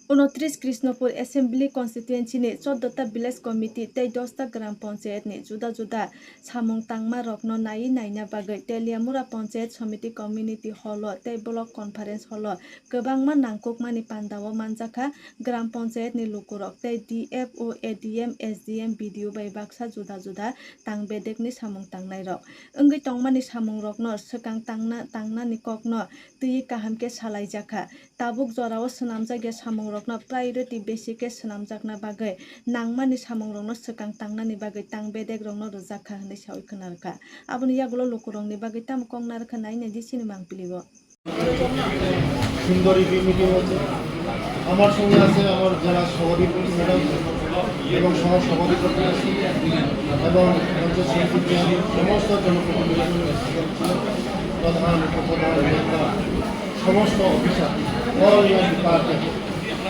29 Krishnapur assembly constituency नि 14टा village committee तै 10टा ग्राम पञ्चायत नि जुदा जुदा सामुं तांमा रक्नो नाई नाइना बागै तेलियामुरा पञ्चायत समिति कम्युनिटी हल तै ब्लक कन्फारेन्स हल गोबांमा नांकुकमानि पान्दाव मानजाखा ग्राम पञ्चायत नि लुकुरक तै डिएफओ एडिएम एसडिएम बिडिओ बै बाक्सा जुदा जुदा तांबेदेकनि सामुं तांनाय रक ओंगै तंमानि सामुं रकनो सोकां तांना नि ककनो तुई काहामके सालायजाखा ताबुक जराव सनामजागे सामुं रकनो प्रायोरिटी बेसिके सनामजागना बागै नांमानि सामुं रकनो सोकां तांनानि बागै तांबेदेक रकनो रजाखा होनै सावै खोनारखा आबुनि यागुलो लुकुरंनि बागै ताम कंनारखा नायने दिसिनि मांपिलिबो সুন্দর মিটিং হচ্ছে আমার সঙ্গে আছে আমার যারা সভাপতি ম্যাডাম এবং সহ সভাপতি আছে এবং পঞ্চায়েত সমিতির সমস্ত জনপ্রতিনিধি প্রধান উপপ্রধান নেতা সমস্ত অফিসার অল ডিপার্টমেন্ট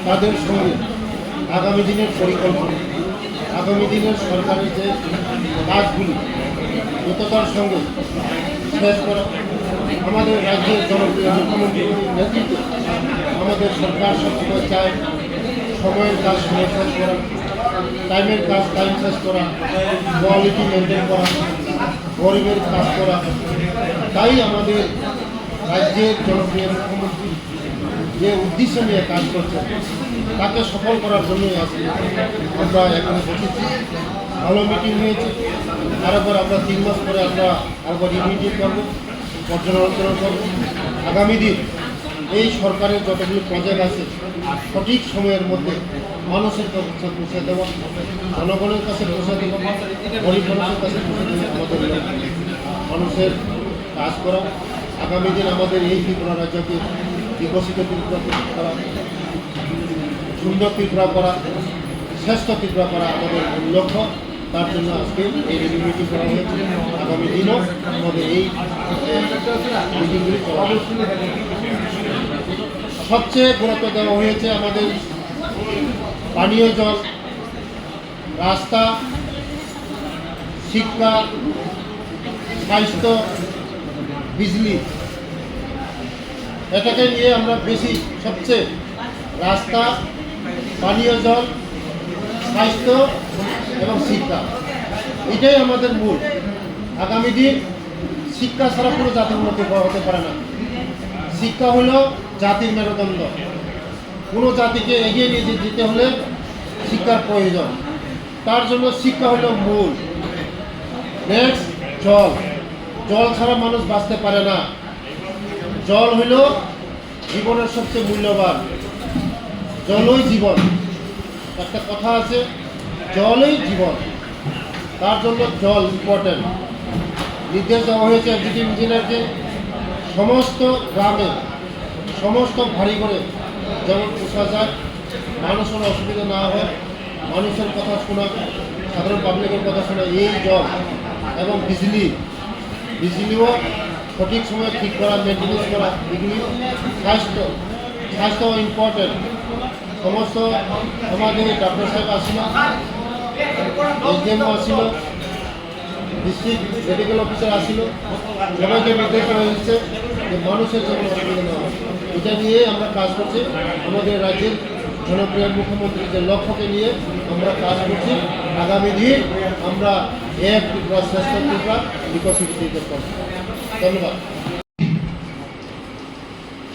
তাদের সঙ্গে আগামী দিনের পরিকল্পনা আগামী দিনের সরকারের যে কাজগুলি দ্রুততার সঙ্গে শেষ করা আমাদের রাজ্যের জনপ্রিয় মুখ্যমন্ত্রীর নেতৃত্বে আমাদের সরকার সবসময় চায় সময়ের কাজ সময় শেষ করা টাইমের কাজ টাইম শেষ করা কোয়ালিটি মেনটেন করা গরিবের কাজ করা তাই আমাদের রাজ্যের জনপ্রিয় মুখ্যমন্ত্রী যে উদ্দেশ্য নিয়ে কাজ করছে তাকে সফল করার জন্যই আজকে আমরা এখানে বসেছি ভালো মিটিং হয়েছে আরেকবার আমরা 3 মাস পরে আমরা আরেকবার মিটিং করবো পর্যালোচনা করবো আগামী দিন এই সরকারের যতগুলো প্রজেক্ট আছে সঠিক সময়ের মধ্যে মানুষের কাছে পৌঁছে দেওয়া জনগণের কাছে পৌঁছে দেওয়া গরিব মানুষের কাছে পৌঁছে দেওয়া আমাদের মানুষের কাজ করা আগামী দিন আমাদের এই ত্রিপুরা রাজ্যকে বিকশিত ত্রিপুরা করা সুন্দর ত্রিপুরা করা শ্রেষ্ঠ ত্রিপুরা করা আমাদের লক্ষ্য তার জন্য আজকে এই মিটিং করা হয়েছে আগামী দিনও আমাদের এই মিটিংগুলি করা সবচেয়ে গুরুত্ব দেওয়া হয়েছে আমাদের পানীয় জল রাস্তা শিক্ষা স্বাস্থ্য বিজলি এটাকে নিয়ে আমরা বেশি সবচেয়ে রাস্তা পানীয় জল স্বাস্থ্য এবং শিক্ষা এটাই আমাদের মূল আগামী দিন শিক্ষা ছাড়া কোনো জাতি উন্নতি হতে পারে না শিক্ষা হলো জাতির মেরুদণ্ড কোনো জাতিকে এগিয়ে নিয়ে যেতে হলে শিক্ষার প্রয়োজন তার জন্য শিক্ষা হলো মূল নেক্সট জল জল ছাড়া মানুষ বাঁচতে পারে না জল হইল জীবনের সবচেয়ে মূল্যবান জলই জীবন একটা কথা আছে জলই জীবন তার জন্য জল ইম্পর্টেন্ট নির্দেশ দেওয়া হয়েছে এক্সিকিউটিভ ইঞ্জিনিয়ারকে সমস্ত গ্রামে সমস্ত ভারী করে যেমন পোষা যায় মানুষের অসুবিধা না হয় মানুষের কথা শোনা সাধারণ পাবলিকের কথা শোনা এই জল এবং বিজলিও সঠিক সময়ে ঠিক করা মেনটেন্স করা এগুলি স্বাস্থ্য ইম্পর্টেন্ট সমস্ত আমাদের ডাক্তার সাহেব আসিল এসডিএমও আসিল ডিস্ট্রিক্ট মেডিকেল অফিসার আসিল সবাইকে নির্দেশ করা হয়েছে যে মানুষের যেমন অসুবিধা না হয় এটা নিয়ে আমরা কাজ করছি আমাদের রাজ্যের জনপ্রিয় মুখ্যমন্ত্রীর যে লক্ষ্যকে নিয়ে আমরা কাজ করছি আগামী দিন আমরা এক ত্রিপুরা শ্রেষ্ঠ ত্রিপুরা বিকশিত ত্রিপুরা করব ধন্যবাদ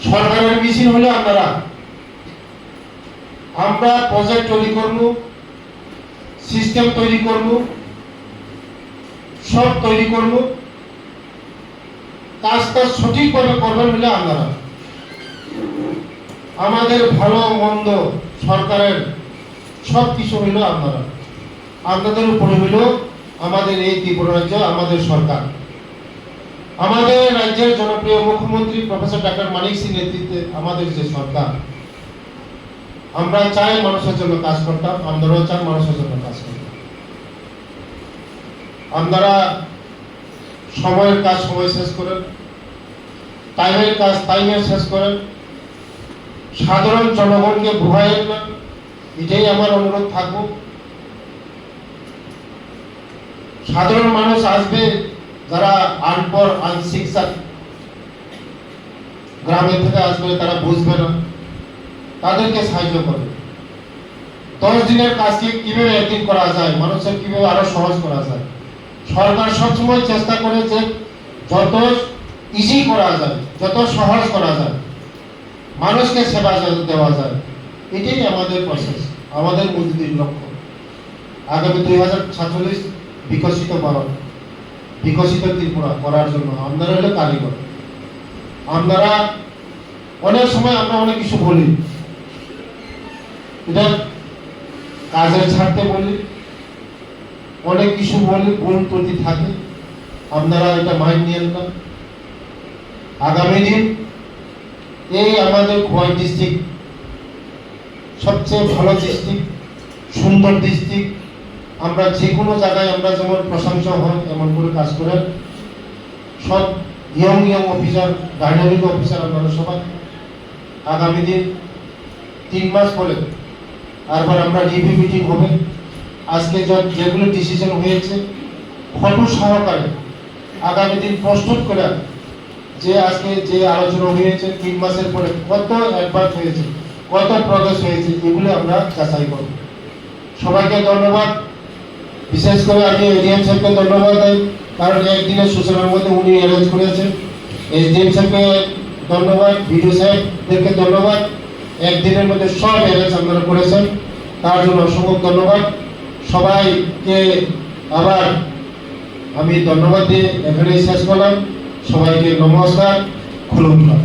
সরকারের মিশন হলো আমরা প্রজেক্ট তৈরি করব সিস্টেম তৈরি করব সব তৈরি করব কাজটা সঠিকভাবে করবেন হলে আপনারা আমাদের ভালো মন্দ সরকারের সব কিছু হইল আপনাদের উপরে হইল আমাদের এই ত্রিপুরা রাজ্য আমাদের সরকার আমাদের রাজ্যের জনপ্রিয় মুখ্যমন্ত্রী প্রফেসর ডক্টর মানিক সিং নেতৃত্বে আমাদের যে সরকার আমরা চাই মানুষের জন্য কাজ করতাম আপনারাও চান মানুষের জন্য কাজ করতাম আপনারা সময়ের কাজ সময় শেষ করেন টাইমের কাজ টাইমে শেষ করেন সাধারণ জনগণকে ভুগাইয়েন না এটাই আমার অনুরোধ থাকবো সাধারণ মানুষ আসবে যারা আনপড় আনশিক্ষিত গ্রামের থেকে আসবে তারা বুঝবে না তাদেরকে সাহায্য করে। 10 দিনের কাজকে কিভাবে একদিন করা যায়, মানুষের কিভাবে আরো সহজ করা যায়। সরকার সবসময় চেষ্টা করে যে যত ইজি করা যায়, যত সহজ করা যায়, মানুষকে সেবা দেওয়া যায়। এটাই আমাদের প্রসেস, আমাদের মূলনীতির লক্ষ্য। আগামী 2047 বিকশিত ভারত, বিকশিত ত্রিপুরা করার জন্য আপনারা হলো কারিগর। আপনারা অনেক সময় আমরা অনেক কিছু বলি, এটা কাজের ছাড়তে বলি, অনেক কিছু বলি, ভুল ত্রুটি থাকে, আপনারা এটা মাইন্ড নিয়েন না। আগামী দিন এই আমাদের খোয়াই ডিস্ট্রিক্ট সবচেয়ে ভালো ডিস্ট্রিক্ট, সুন্দর ডিস্ট্রিক্ট। আমরা যে কোনো জায়গায় আমরা যেমন প্রশংসা হয় এমন করে কাজ করেন। সব ইয়ং অফিসার, ডাইনামিক অফিসার আপনারা সবাই। আগামী দিন 3 মাস পরে আরবার আমরা রিভিউ মিটিং হবে। আজকে যেগুলো ডিসিশন হয়েছে ফটো সহকারে আগামী দিন প্রস্তুত করে, যে আজকে যে আলোচনা হয়েছে 3 মাসের পরে কত অ্যাডভান্স হয়েছে, কত প্রগ্রেস হয়েছে, এগুলো আমরা যাচাই করব। সবাইকে ধন্যবাদ। বিশেষ করে আমি এডিএম সাহেবকে ধন্যবাদ দেই, কারণ একদিনের সূচনার মধ্যে উনি অ্যারেঞ্জ করেছেন। এসডিএম সাহেবকে ধন্যবাদ, বিডিও সাহেবদেরকে ধন্যবাদ। একদিনের মধ্যে সব অ্যারেঞ্জ আপনারা করেছেন, তার জন্য অসংখ্য ধন্যবাদ। সবাইকে আবার আমি ধন্যবাদ দিয়ে এখানেই শেষ করলাম। সবাইকে নমস্কার, খুলুমখার।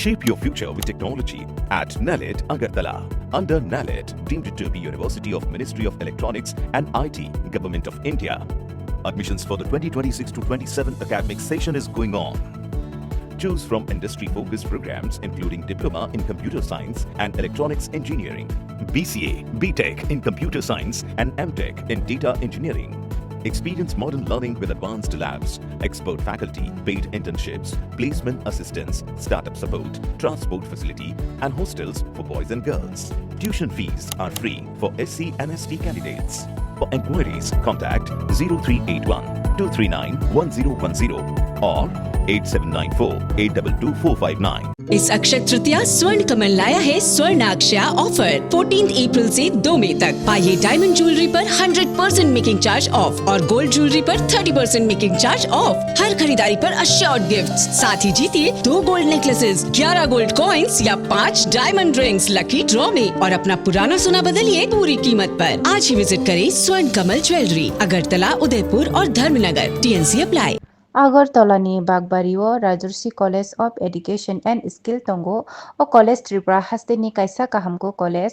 Shape your future with technology at NALED Agartala. Under NALED, deemed to be University of Ministry of Electronics and IT, Government of India. Admissions for the 2026 to 27 academic session is going on. Choose from industry-focused programs including Diploma in Computer Science and Electronics Engineering, BCA, BTech in Computer Science and MTech in Data Engineering. Experience modern learning with advanced labs, expert faculty, paid internships, placement assistance, startup support, transport facility, and hostels for boys and girls. Tuition fees are free for SC and ST candidates. For enquiries, contact 0381 239 1010 or 8794 822459. इस अक्षय तृतीया स्वर्ण कमल लाया है स्वर्णाक्षया offer 14 अप्रैल से 2 मई तक। पाइए diamond jewellery पर 100% making charge of और gold jewellery पर 30% मेकिंग चार्ज ऑफ। हर खरीदारी पर अश्योर्ड गिफ्ट्स, साथ ही जीतिए 2 गोल्ड नेकलेसेस, 11 गोल्ड कॉइन्स या 5 डायमंड रिंग्स लकी ड्रॉ में और अपना पुराना सोना बदलिए पूरी कीमत पर। आज ही विजिट करें स्वर्ण कमल ज्वेलरी, अगरतला, उदयपुर और धर्मनगर। TNC apply. আগরতলানি বাগবাড়িও Rajarshi college of education and skill তঙ্গো ও কলেজ ত্রিপুরা হাস্তেনি কাইসা কাহামকো কলেজ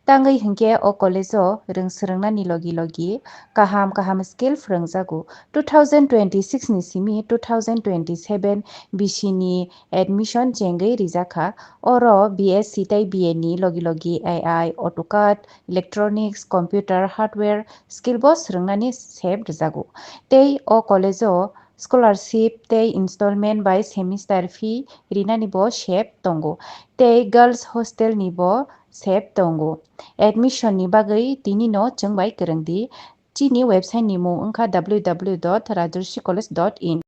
তাঙ্গै হিংকে ও কলেজও रोंसोरोंनानि लगी काहाम स्किल फोरोंजागु 2026 नि सिमि 2027 बिसिनि एडमिशन जेंगै रिजाखा ओरो BSc tai BA नि लगी AI AutoCAD electronics computer hardware skill बो सोरोंनानि सेब रिजागु तै ओ कलेजो स्कॉलरशिप ते इंस्टॉलमेंट बाय सेमिस्टर फी रिनानि बो शेप तंगो ते गर्ल्स हॉस्टल नि बो सेप तंगो एडमिशन नि बागै तिनि नो जोंबाय गोरोंदि चिनि वेबसाइट नि मुं ओंखा www.rajorshikollege.in